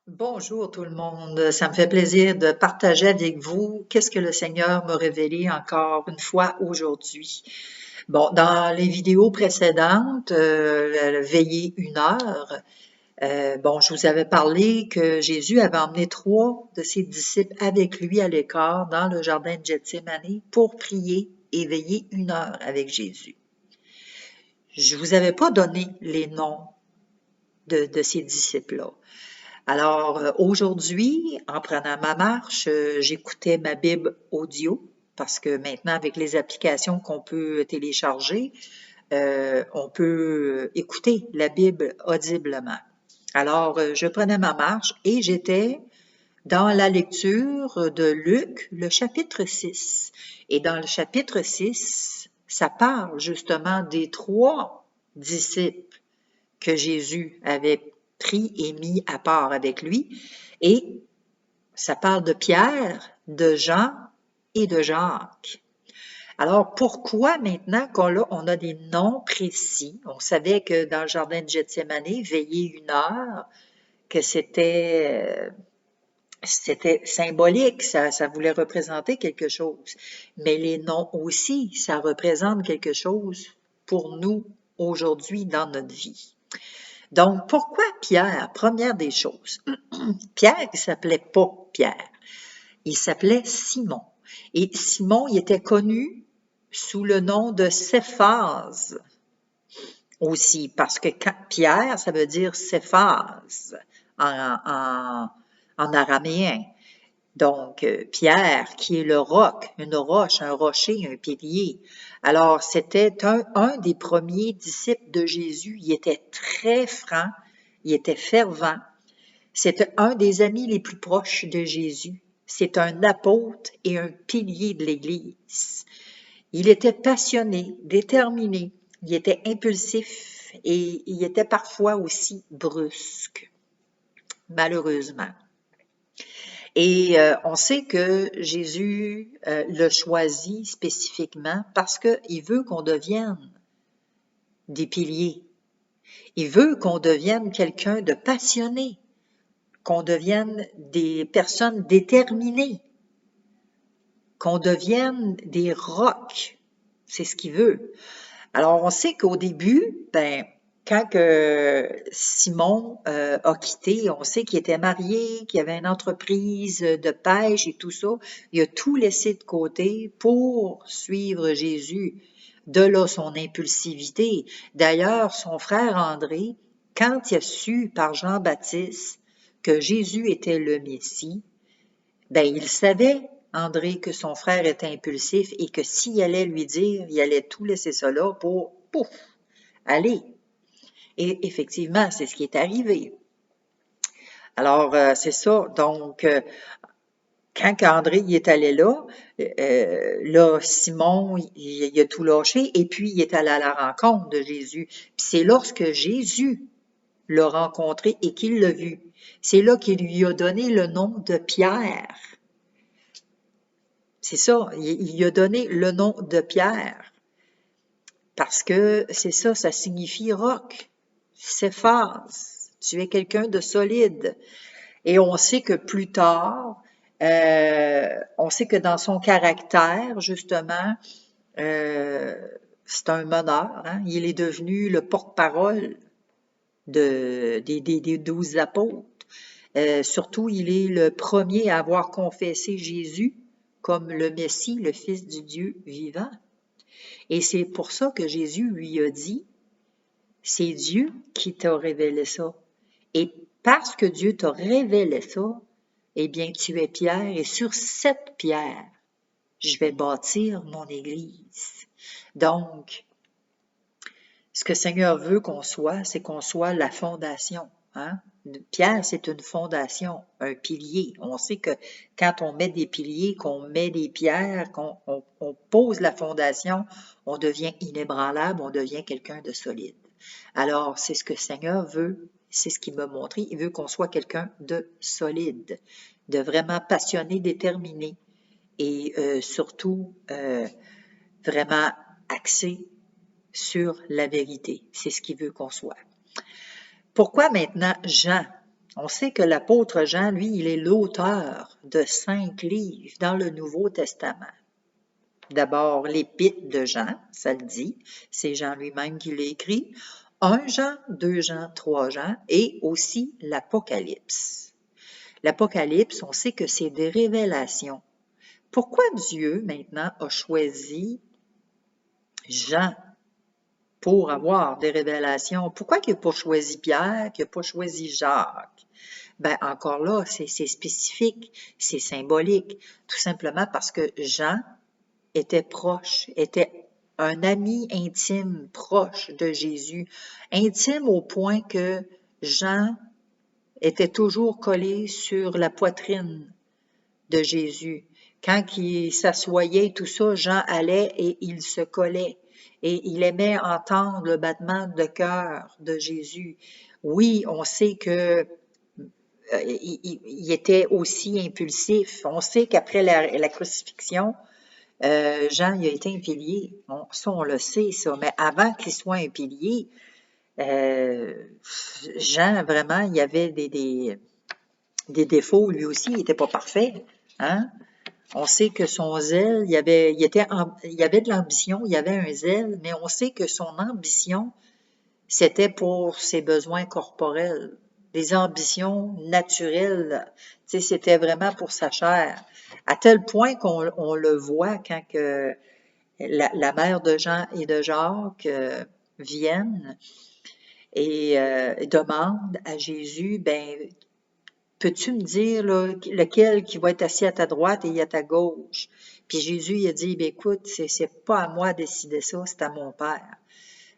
Bonjour tout le monde, ça me fait plaisir de partager avec vous qu'est-ce que le Seigneur m'a révélé encore une fois aujourd'hui. Bon, dans les vidéos précédentes, Veiller une heure, je vous avais parlé que Jésus avait emmené 3 de ses disciples avec lui à l'écart dans le jardin de Gethsémani pour prier et veiller une heure avec Jésus. Je vous avais pas donné les noms de ces disciples-là. Alors, aujourd'hui, en prenant ma marche, j'écoutais ma Bible audio parce que maintenant, avec les applications qu'on peut télécharger, on peut écouter la Bible audiblement. Alors, je prenais ma marche et j'étais dans la lecture de Luc, le chapitre 6. Et dans le chapitre 6, ça parle justement des 3 disciples que Jésus avait pris et mis à part avec lui. Et ça parle de Pierre, de Jean et de Jacques. Alors, pourquoi maintenant qu'on a des noms précis? On savait que dans le jardin de Gethsémani, veiller une heure, que c'était symbolique, ça voulait représenter quelque chose. Mais les noms aussi, ça représente quelque chose pour nous aujourd'hui dans notre vie. Donc, pourquoi Pierre? Première des choses. Pierre, il s'appelait pas Pierre. Il s'appelait Simon. Et Simon, il était connu sous le nom de Céphase aussi, parce que Pierre, ça veut dire Céphase en araméen. Donc, Pierre, qui est le roc, une roche, un rocher, un pilier. Alors, c'était un des premiers disciples de Jésus. Il était très franc, il était fervent. C'était un des amis les plus proches de Jésus. C'est un apôtre et un pilier de l'Église. Il était passionné, déterminé, il était impulsif et il était parfois aussi brusque, malheureusement. Et on sait que Jésus le choisit spécifiquement parce qu'il veut qu'on devienne des piliers. Il veut qu'on devienne quelqu'un de passionné, qu'on devienne des personnes déterminées, qu'on devienne des rocs. C'est ce qu'il veut. Alors, on sait qu'au début, quand Simon a quitté, on sait qu'il était marié, qu'il avait une entreprise de pêche et tout ça. Il a tout laissé de côté pour suivre Jésus. De là son impulsivité. D'ailleurs, son frère André, quand il a su par Jean-Baptiste que Jésus était le Messie, il savait, André, que son frère était impulsif et que s'il allait lui dire, il allait tout laisser ça là pour, pouf, aller. Et effectivement, c'est ce qui est arrivé. Alors, c'est ça. Donc, quand André y est allé là, Simon, il a tout lâché et puis il est allé à la rencontre de Jésus. Puis c'est lorsque Jésus l'a rencontré et qu'il l'a vu, c'est là qu'il lui a donné le nom de Pierre. C'est ça, il lui a donné le nom de Pierre. Parce que c'est ça, ça signifie roc, Céphase. Tu es quelqu'un de solide. Et on sait que plus tard, on sait que dans son caractère, justement, c'est un meneur. Hein? Il est devenu le porte-parole des 12 apôtres. Surtout, il est le premier à avoir confessé Jésus comme le Messie, le Fils du Dieu vivant. Et c'est pour ça que Jésus lui a dit, c'est Dieu qui t'a révélé ça. Et parce que Dieu t'a révélé ça, eh bien, tu es Pierre, et sur cette pierre, je vais bâtir mon Église. Donc, ce que le Seigneur veut qu'on soit, c'est qu'on soit la fondation. Hein? Pierre, c'est une fondation, un pilier. On sait que quand on met des piliers, qu'on met des pierres, qu'on pose la fondation, on devient inébranlable, on devient quelqu'un de solide. Alors, c'est ce que le Seigneur veut, c'est ce qu'il m'a montré. Il veut qu'on soit quelqu'un de solide, de vraiment passionné, déterminé et surtout vraiment axé sur la vérité. C'est ce qu'il veut qu'on soit. Pourquoi maintenant Jean? On sait que l'apôtre Jean, lui, il est l'auteur de 5 livres dans le Nouveau Testament. D'abord, l'Épître de Jean, ça le dit, c'est Jean lui-même qui l'a écrit, 1 Jean, 2 Jean, 3 Jean, et aussi l'Apocalypse. L'Apocalypse, on sait que c'est des révélations. Pourquoi Dieu, maintenant, a choisi Jean pour avoir des révélations? Pourquoi il n'a pas choisi Pierre, qu'il n'a pas choisi Jacques? Ben, encore là, c'est spécifique, c'est symbolique, tout simplement parce que Jean était proche, était un ami intime, proche de Jésus, intime au point que Jean était toujours collé sur la poitrine de Jésus. Quand il s'assoyait, tout ça, Jean allait et il se collait. Et il aimait entendre le battement de cœur de Jésus. Oui, on sait que il était aussi impulsif. On sait qu'après la crucifixion, Jean il a été un pilier. Ça, on le sait, ça. Mais avant qu'il soit un pilier, Jean, vraiment, il y avait des défauts. Lui aussi, il n'était pas parfait. Hein? On sait que son zèle, il y avait de l'ambition, il y avait un zèle, mais on sait que son ambition, c'était pour ses besoins corporels. Des ambitions naturelles, tu sais, c'était vraiment pour sa chair. À tel point qu'on le voit quand que la mère de Jean et de Jacques viennent et demandent à Jésus, ben, peux-tu me dire là, lequel qui va être assis à ta droite et à ta gauche? Puis Jésus, il a dit, ben, écoute, c'est pas à moi de décider ça, c'est à mon Père.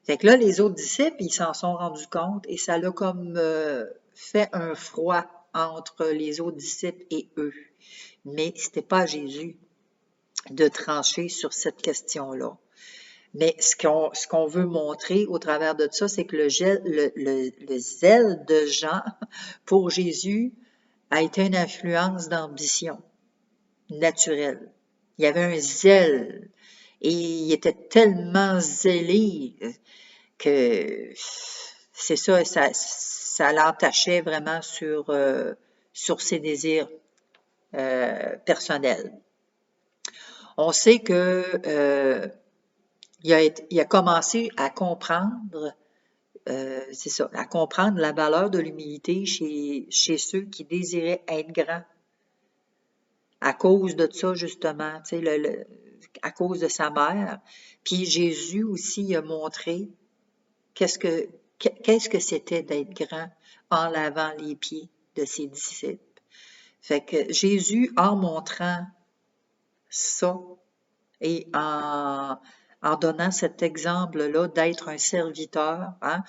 Fait que là, les autres disciples, ils s'en sont rendus compte et ça l'a comme fait un froid entre les autres disciples et eux. Mais c'était pas à Jésus de trancher sur cette question-là. Mais ce qu'on veut montrer au travers de ça, c'est que le zèle de Jean pour Jésus a été une influence d'ambition naturelle. Il y avait un zèle et il était tellement zélé que c'est ça, ça l'entachait vraiment sur ses désirs personnels. On sait que il a commencé à comprendre, c'est ça, à comprendre la valeur de l'humilité chez ceux qui désiraient être grands. À cause de ça, justement, tu sais, à cause de sa mère. Puis Jésus aussi a montré qu'est-ce que c'était d'être grand en lavant les pieds de ses disciples. Fait que Jésus, en montrant ça et en donnant cet exemple-là d'être un serviteur, hein,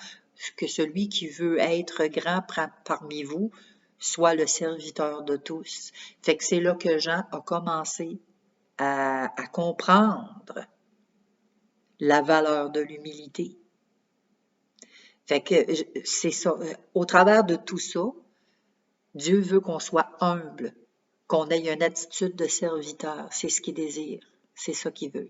que celui qui veut être grand parmi vous soit le serviteur de tous. Fait que c'est là que Jean a commencé à comprendre la valeur de l'humilité. Fait que c'est ça. Au travers de tout ça, Dieu veut qu'on soit humble, qu'on ait une attitude de serviteur. C'est ce qu'il désire. C'est ça qu'il veut.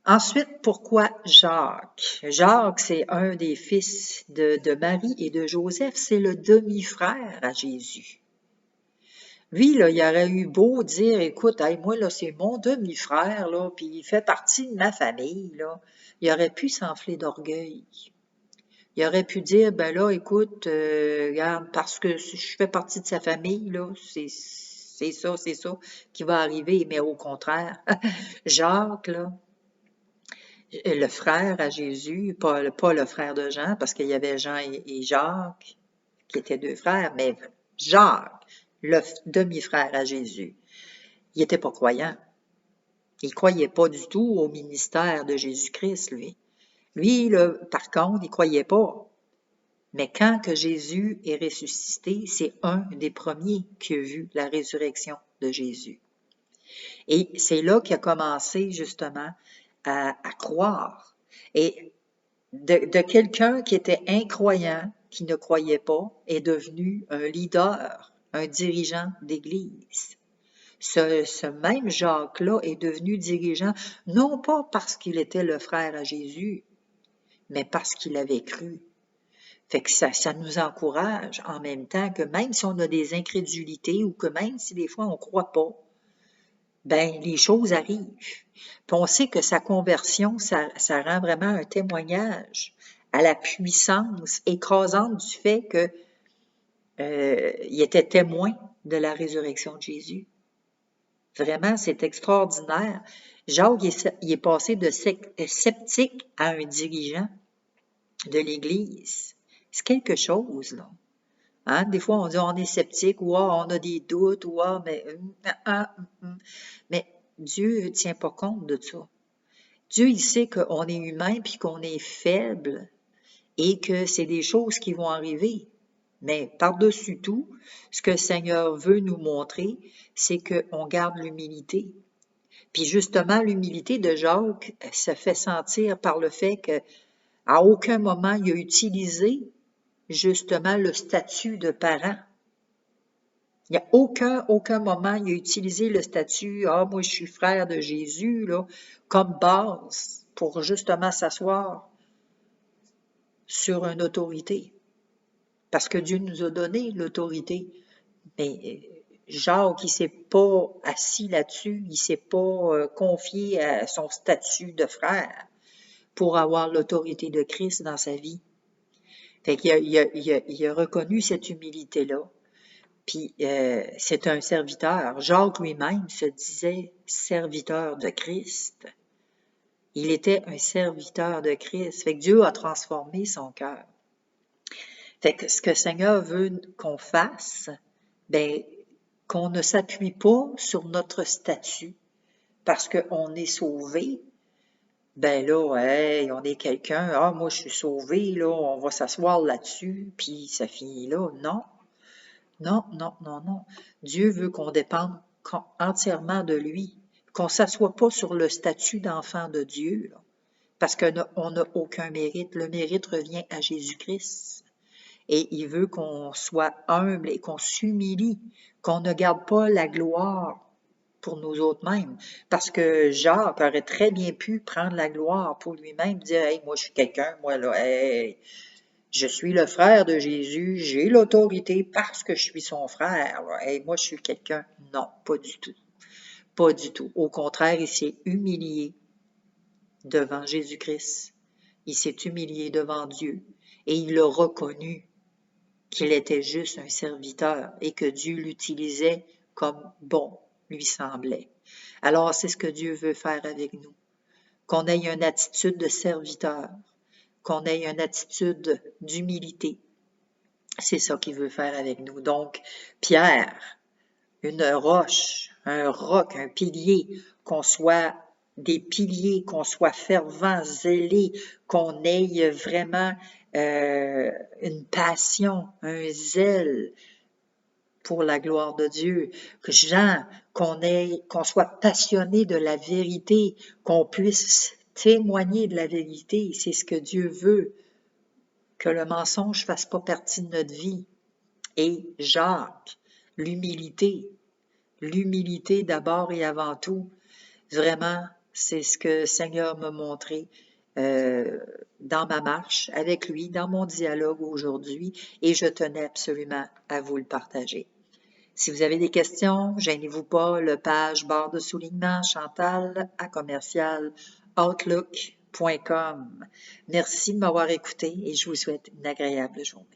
Ensuite, pourquoi Jacques? Jacques, c'est un des fils de Marie et de Joseph. C'est le demi-frère à Jésus. Lui, là, il aurait eu beau dire, écoute, hey, moi, là, c'est mon demi-frère, là, puis il fait partie de ma famille, là. Il aurait pu s'enfler d'orgueil. Il aurait pu dire, ben là, écoute, regarde, parce que je fais partie de sa famille, là, c'est ça qui va arriver. Mais au contraire, Jacques, là, le frère à Jésus, pas le frère de Jean, parce qu'il y avait Jean et Jacques, qui étaient deux frères, mais Jacques, le demi-frère à Jésus, il n'était pas croyant. Il ne croyait pas du tout au ministère de Jésus-Christ, lui. Lui, là, par contre, il ne croyait pas. Mais quand que Jésus est ressuscité, c'est un des premiers qui a vu la résurrection de Jésus. Et c'est là qu'il a commencé justement à croire. Et de quelqu'un qui était incroyant, qui ne croyait pas, est devenu un leader, un dirigeant d'Église. Ce même Jacques-là est devenu dirigeant, non pas parce qu'il était le frère à Jésus, mais parce qu'il avait cru. Fait que ça nous encourage en même temps que même si on a des incrédulités ou que même si des fois on ne croit pas, ben les choses arrivent. Puis on sait que sa conversion, ça rend vraiment un témoignage à la puissance écrasante du fait que il était témoin de la résurrection de Jésus. Vraiment, c'est extraordinaire. Jacques, il est passé de sceptique à un dirigeant de l'Église. C'est quelque chose, là. Hein? Des fois, on dit on est sceptique, ou on a des doutes, ou mais Dieu ne tient pas compte de ça. Dieu, il sait qu'on est humain puis qu'on est faible et que c'est des choses qui vont arriver. Mais par-dessus tout, ce que le Seigneur veut nous montrer, c'est qu'on garde l'humilité. Puis justement, l'humilité de Jacques se fait sentir par le fait qu'à aucun moment il a utilisé justement le statut de parent. Il n'y a aucun moment il a utilisé le statut « Ah, moi je suis frère de Jésus » là, comme base pour justement s'asseoir sur une autorité. Parce que Dieu nous a donné l'autorité. Mais Jacques, il ne s'est pas assis là-dessus, il ne s'est pas confié à son statut de frère pour avoir l'autorité de Christ dans sa vie. Fait qu'il il a reconnu cette humilité-là. Puis c'est un serviteur. Jacques lui-même se disait serviteur de Christ. Il était un serviteur de Christ. Fait que Dieu a transformé son cœur. Fait que ce que le Seigneur veut qu'on fasse, ben, qu'on ne s'appuie pas sur notre statut parce qu'on est sauvé. Ben là, hey, on est quelqu'un, ah, moi je suis sauvé, là, on va s'asseoir là-dessus, puis ça finit là. Non, non, non, non, non. Dieu veut qu'on dépende entièrement de lui, qu'on ne s'assoie pas sur le statut d'enfant de Dieu, là, parce qu'on n'a aucun mérite. Le mérite revient à Jésus-Christ. Et il veut qu'on soit humble et qu'on s'humilie, qu'on ne garde pas la gloire pour nous autres mêmes. Parce que Jacques aurait très bien pu prendre la gloire pour lui-même, dire « Hey, moi je suis quelqu'un, moi là, hey, je suis le frère de Jésus, j'ai l'autorité parce que je suis son frère. Hey, moi je suis quelqu'un. » Non, pas du tout. Pas du tout. Au contraire, il s'est humilié devant Jésus-Christ. Il s'est humilié devant Dieu et il l'a reconnu qu'il était juste un serviteur et que Dieu l'utilisait comme bon lui semblait. Alors, c'est ce que Dieu veut faire avec nous. Qu'on ait une attitude de serviteur, qu'on ait une attitude d'humilité. C'est ça qu'il veut faire avec nous. Donc, Pierre, une roche, un roc, un pilier, qu'on soit des piliers, qu'on soit fervent, zélé, qu'on ait vraiment une passion, un zèle pour la gloire de Dieu, que Jean, qu'on soit passionné de la vérité, qu'on puisse témoigner de la vérité, c'est ce que Dieu veut, que le mensonge fasse pas partie de notre vie. Et Jacques, l'humilité d'abord et avant tout, vraiment, c'est ce que le Seigneur m'a montré dans ma marche avec lui, dans mon dialogue aujourd'hui, et je tenais absolument à vous le partager. Si vous avez des questions, gênez-vous pas, le page barre de soulignement chantal@outlook.com. Merci de m'avoir écouté et je vous souhaite une agréable journée.